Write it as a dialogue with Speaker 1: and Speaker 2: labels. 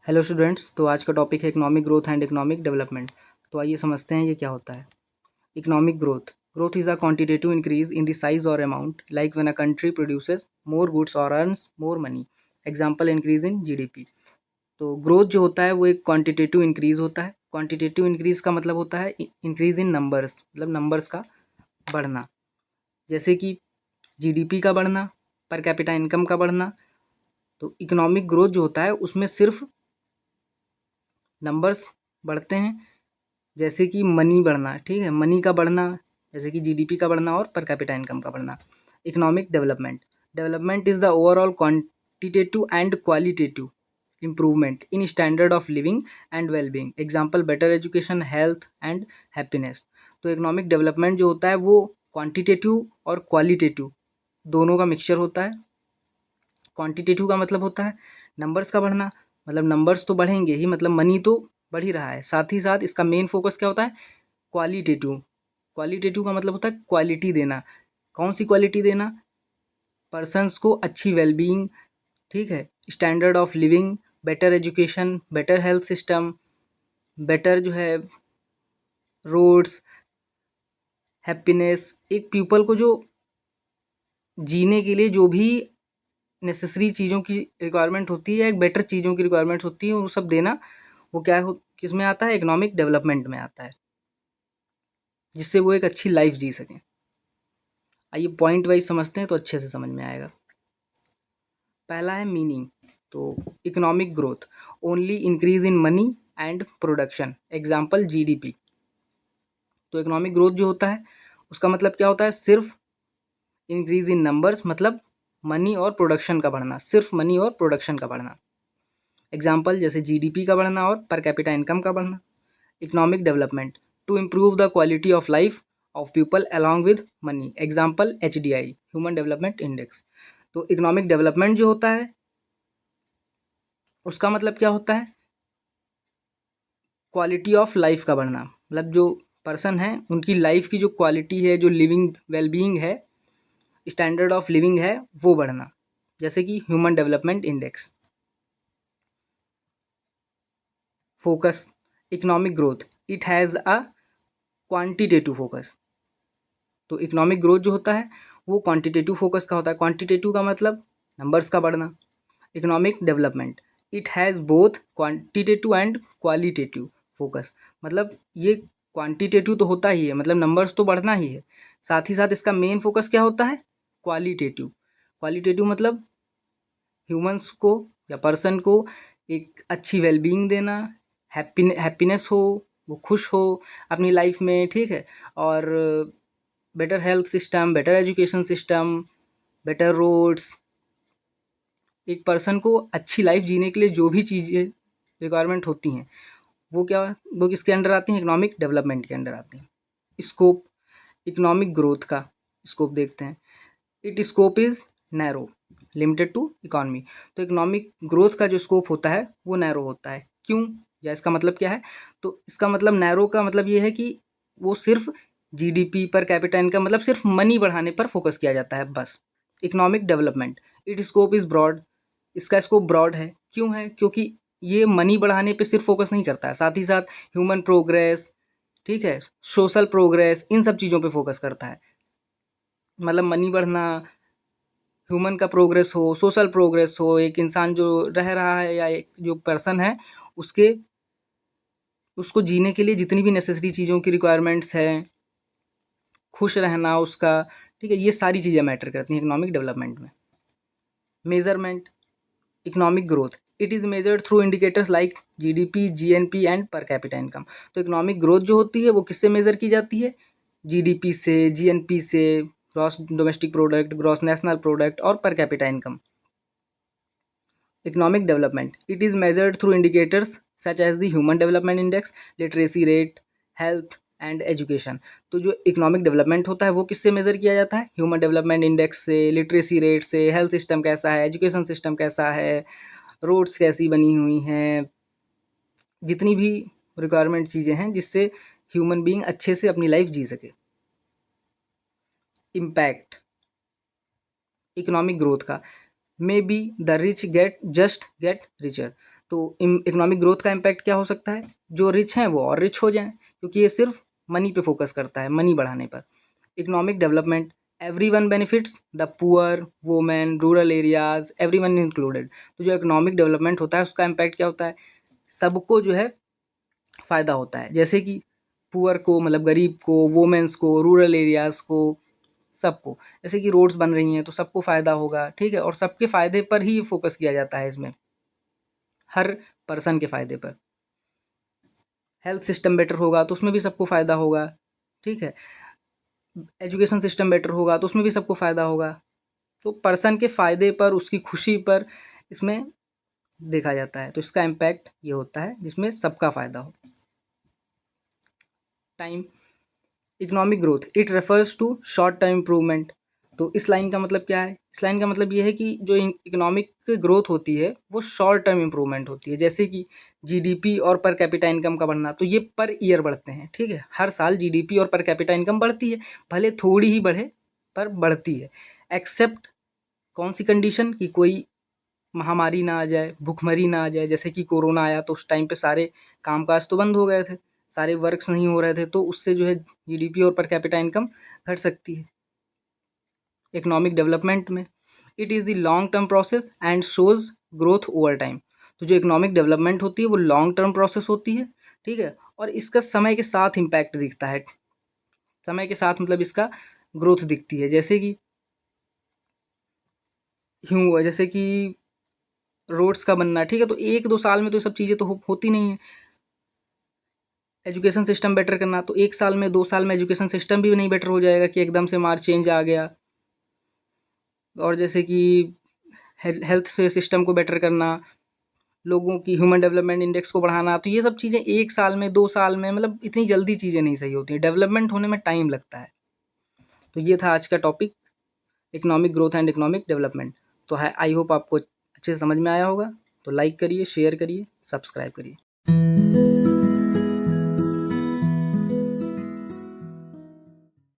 Speaker 1: Hello students, तो आज का टॉपिक है economic growth and economic development. तो आइए समझते हैं ये क्या होता है। Economic growth is a quantitative increase in the size और amount like when a country produces more goods और earns more money. Example increase in GDP. तो ग्रोथ जो होता है वो एक क्वांटिटेटिव इंक्रीज होता है। क्वांटिटेटिव इंक्रीज का मतलब होता है इंक्रीज इन नंबर्स, मतलब नंबर्स का बढ़ना, जैसे कि जीडीपी का बढ़ना, पर कैपिटा इनकम का बढ़ना। तो इकोनॉमिक ग्रोथ जो होता है उसमें सिर्फ नंबर्स बढ़ते हैं, जैसे कि मनी बढ़ना, ठीक है, मनी का बढ़ना, जैसे कि जीडीपी का बढ़ना और पर कैपिटा इनकम का बढ़ना। Economic development is the overall quantitative and qualitative improvement in standard of living and wellbeing. Example better education, health and happiness. तो इकोनॉमिक डेवलपमेंट जो होता है वो क्वांटिटेटिव और क्वालिटेटिव दोनों का मिक्सचर होता है। क्वांटिटेटिव का मतलब होता है नंबर्स का बढ़ना, मतलब नंबर्स तो बढ़ेंगे ही, मतलब मनी तो बढ़ ही रहा है, साथ ही साथ इसका मेन फोकस क्या होता है, क्वालिटेटिव। क्वालिटेटिव का मतलब होता है क्वालिटी देना। कौन सी क्वालिटी देना? पर्सन्स को अच्छी वेलबींग, ठीक है, standard of living, better education, better health system, better जो है रोड्स, हैप्पीनेस। एक पीपल को जो जीने के लिए जो भी नेसेसरी चीज़ों की रिक्वायरमेंट होती है, एक बेटर चीज़ों की रिक्वायरमेंट होती है, वो सब देना, वो क्या हो, किस में आता है, इकोनॉमिक डेवलपमेंट में आता है, जिससे वो एक अच्छी लाइफ जी सकें। आइए पॉइंट वाइज समझते हैं तो अच्छे से समझ में आएगा। पहला है मीनिंग। तो economic growth only increase in money and production. Example GDP. तो इकोनॉमिक ग्रोथ जो होता है उसका मतलब क्या होता है, सिर्फ इंक्रीज इन नंबर्स, मतलब मनी और प्रोडक्शन का बढ़ना, सिर्फ मनी और प्रोडक्शन का बढ़ना। एग्जाम्पल जैसे जीडीपी का बढ़ना और पर कैपिटा इनकम का बढ़ना। Economic development to improve the quality of life of people along with money. Example HDI, human development index. तो इकोनॉमिक डेवलपमेंट जो होता है उसका मतलब क्या होता है, क्वालिटी ऑफ लाइफ का बढ़ना, मतलब जो पर्सन है उनकी लाइफ की जो क्वालिटी है, जो लिविंग वेलबींग है, स्टैंडर्ड ऑफ लिविंग है, वो बढ़ना, जैसे कि human development index. Focus economic growth it has a quantitative focus. तो इकोनॉमिक ग्रोथ जो होता है वो क्वांटिटेटिव फोकस का होता है। क्वांटिटेटिव का मतलब नंबर्स का बढ़ना। Economic development it has both quantitative and qualitative focus. मतलब ये क्वांटिटेटिव तो होता ही है, मतलब नंबर्स तो बढ़ना ही है, साथ ही साथ इसका मेन फोकस क्या होता है, क्वालिटेटिव। क्वालिटेटिव मतलब ह्यूमंस को या पर्सन को एक अच्छी वेलबींग देना, हैप्पीनेस हो, वो खुश हो अपनी लाइफ में, ठीक है, और better health system, better education system, better roads. एक पर्सन को अच्छी लाइफ जीने के लिए जो भी चीज़ें रिक्वायरमेंट होती हैं वो क्या, वो किसके अंडर आती हैं, इकोनॉमिक डेवलपमेंट के अंडर आती हैं। स्कोप इकोनॉमिक ग्रोथ का स्कोप देखते हैं। It scope is narrow limited to economy. तो इकोनॉमिक ग्रोथ का जो स्कोप होता है वो नैरो होता है। क्यों, या इसका मतलब क्या है? तो इसका मतलब नैरो का मतलब ये है कि वो सिर्फ जीडीपी पर कैपिटा इनकम, मतलब सिर्फ मनी बढ़ाने पर फोकस किया जाता है बस। Economic development it scope is broad. इसका स्कोप ब्रॉड है, क्यों है? क्योंकि ये मनी बढ़ाने पे सिर्फ फोकस नहीं करता है, साथ ही साथ ह्यूमन प्रोग्रेस, ठीक है, सोशल प्रोग्रेस, इन सब चीज़ों पे फोकस करता है। मतलब मनी बढ़ना, ह्यूमन का प्रोग्रेस हो, सोशल प्रोग्रेस हो, एक इंसान जो रह रहा है या एक जो पर्सन है उसके, उसको जीने के लिए जितनी भी नेसेसरी चीज़ों की रिक्वायरमेंट्स हैं, खुश रहना उसका, ठीक है, ये सारी चीज़ें मैटर करती हैं इकोनॉमिक डेवलपमेंट में। Measurement economic growth it is measured through indicators like GDP, GNP and पर कैपिटा इनकम। तो इकोनॉमिक ग्रोथ जो होती है वो किससे मेज़र की जाती है, जीडीपी से, जीएनपी से, gross domestic product, gross national product और per capita income. Economic development. It is measured through indicators such as the Human Development Index, literacy rate, health and education. तो जो इकोनॉमिक डेवलपमेंट होता है वो किससे measure किया जाता है, ह्यूमन डेवलपमेंट इंडेक्स से, लिटरेसी रेट से, हेल्थ सिस्टम कैसा है, एजुकेशन सिस्टम कैसा है, रोड्स कैसी बनी हुई हैं, जितनी भी रिक्वायरमेंट चीज़ें हैं जिससे ह्यूमन बीइंग अच्छे से अपनी लाइफ जी सके। इम्पैक्ट इकोनॉमिक ग्रोथ का may be the rich get just get richer. तो इकोनॉमिक ग्रोथ का इम्पैक्ट क्या हो सकता है, जो रिच हैं वो और रिच हो जाएं, क्योंकि ये सिर्फ मनी पे फोकस करता है, मनी बढ़ाने पर। Economic development, everyone benefits, the poor, women, rural areas, everyone included. तो जो इकोनॉमिक डेवलपमेंट होता है उसका इम्पैक्ट क्या होता है, सबको जो है फ़ायदा होता है, जैसे कि पुअर को मतलब गरीब को, वुमेन्स को, रूरल एरियाज़ को, सबको। जैसे कि रोड्स बन रही हैं तो सबको फ़ायदा होगा, ठीक है, और सबके फ़ायदे पर ही फोकस किया जाता है इसमें, हर पर्सन के फ़ायदे पर। हेल्थ सिस्टम बेटर होगा तो उसमें भी सबको फ़ायदा होगा, ठीक है। एजुकेशन सिस्टम बेटर होगा तो उसमें भी सबको फ़ायदा होगा। तो पर्सन के फ़ायदे पर, उसकी खुशी पर इसमें देखा जाता है। तो इसका इम्पैक्ट ये होता है जिसमें सबका फ़ायदा हो। Time, economic growth, it refers to short term improvement. तो इस लाइन का मतलब क्या है, इस लाइन का मतलब ये है कि जो इकोनॉमिक ग्रोथ होती है वो शॉर्ट टर्म इम्प्रूवमेंट होती है, जैसे कि जीडीपी और पर कैपिटा इनकम का बढ़ना, तो ये पर ईयर बढ़ते हैं, ठीक है। हर साल जीडीपी और पर कैपिटा इनकम बढ़ती है, भले थोड़ी ही बढ़े पर बढ़ती है। एक्सेप्ट कौन सी कंडीशन, कि कोई महामारी ना आ जाए, भुखमरी ना आ जाए, जैसे कि कोरोना आया तो उस टाइम पे सारे कामकाज तो बंद हो गए थे, सारे वर्क्स नहीं हो रहे थे, तो उससे जो है जीडीपी और पर कैपिटा इनकम घट सकती है। इकोनॉमिक डेवलपमेंट में, it is the long term process and shows growth over time. तो जो इकोनॉमिक डेवलपमेंट होती है वो लॉन्ग टर्म प्रोसेस होती है, ठीक है, और इसका समय के साथ इम्पैक्ट दिखता है, समय के साथ मतलब इसका ग्रोथ दिखती है। जैसे कि जैसे कि रोड्स का बनना, ठीक है, तो 1-2 साल में तो सब चीज़ें तो होती नहीं है। एजुकेशन सिस्टम बेटर करना, तो 1 साल में 2 साल में एजुकेशन सिस्टम भी नहीं बेटर हो जाएगा कि एकदम से मार चेंज आ गया। और जैसे कि हेल्थ से सिस्टम को बेटर करना, लोगों की ह्यूमन डेवलपमेंट इंडेक्स को बढ़ाना, तो ये सब चीज़ें 1 साल में 2 साल में मतलब इतनी जल्दी चीज़ें नहीं सही होती, डेवलपमेंट होने में टाइम लगता है। तो ये था आज का topic, economic growth and economic development. तो है, आई होप आपको अच्छे से समझ में आया होगा। तो लाइक करिए, शेयर करिए, सब्सक्राइब करिए।